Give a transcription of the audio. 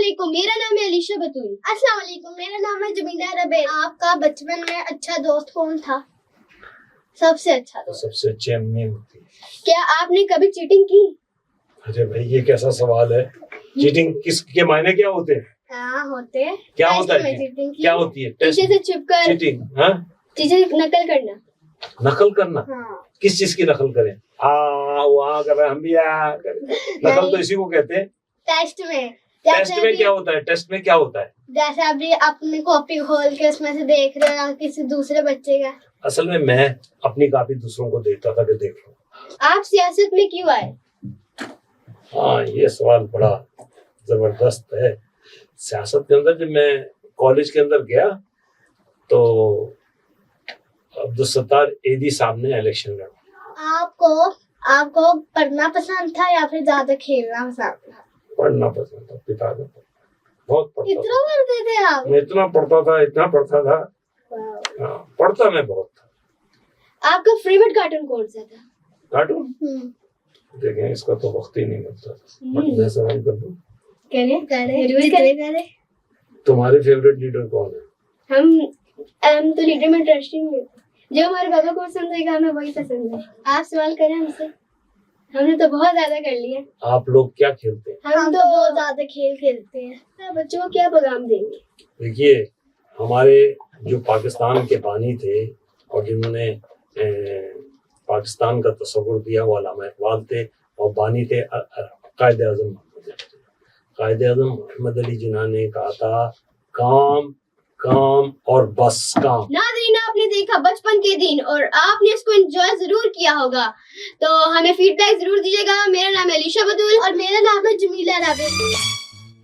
वालेकुम, मेरा नाम है अलीशा बतूल। अस्सलाम वालेकुम, मेरा नाम है जमीला रबेल। आपका बचपन में अच्छा दोस्त कौन था? सबसे अच्छा दोस्त? सबसे अच्छी अम्मी होती है। क्या आपने कभी चीटिंग की? अरे भाई ये कैसा सवाल है? चीटिंग किसके मायने क्या होते हैं? हाँ होते हैं। क्या होता है? चीटिंग की? क्या होती है? टेस्ट टीचर से छुपकर चीटिंग? हाँ, टीचर से नकल करना। नकल करना? हाँ। किस चीज की नकल करें? वहाँ कर रहे हम भी यहाँ करें। नकल तो इसी को कहते हैं। टेस्ट में टेस्ट में क्या होता है? टेस्ट में क्या होता है? जैसे अभी अपनी कॉपी खोल के उसमें से देख रहे हो या किसी दूसरे बच्चे का। असल में मैं अपनी कॉपी दूसरों को देखता था कि देख लो। आप सियासत में क्यों आए? हाँ, ये सवाल बड़ा जबरदस्त है। सियासत के अंदर जब मैं कॉलेज के अंदर गया तो अब्दुल सत्तार एदी साहब ने इलेक्शन लड़ा। आपको पढ़ना पसंद था या फिर ज्यादा खेलना पसंद था? पढ़ना पसंद था, पिता ने बहुत पढ़ता इतना पढ़ते थे आप? मैं इतना पढ़ता था। हाँ, पढ़ता मैं बहुत था। आपका फेवरेट कार्टून कौन सा था? कार्टून देखें, इसका तो वक्त ही नहीं मिलता। बट मैं सवाल कर दूं, करे। तुम्हारे फेवरेट लीडर कौन है? हम तो लीडर में इंटरेस्टिंग है। जो हमारे बाबा को पसंद है हमें वही पसंद है। आप सवाल करें हमसे। हमने तो बहुत ज्यादा कर लिया। आप लोग क्या खेलते हैं? हम तो बहुत ज्यादा खेल खेलते हैं। बच्चों को क्या पैगाम देंगे? देखिए, हमारे जो पाकिस्तान के बानी थे और जिन्होंने पाकिस्तान का तस्वुर दिया वो अल्लामा इकबाल थे और बानी थे कायद आज़म मोहम्मद अली जिन्ना ने कहा था काम काम और बस काम। नाज़रीन, आपने देखा बचपन के दिन और आपने इसको एंजॉय जरूर किया होगा, तो हमें फीडबैक जरूर दीजिएगा। मेरा नाम है अलीशा बतूल और मेरा नाम है जमीला रबेल।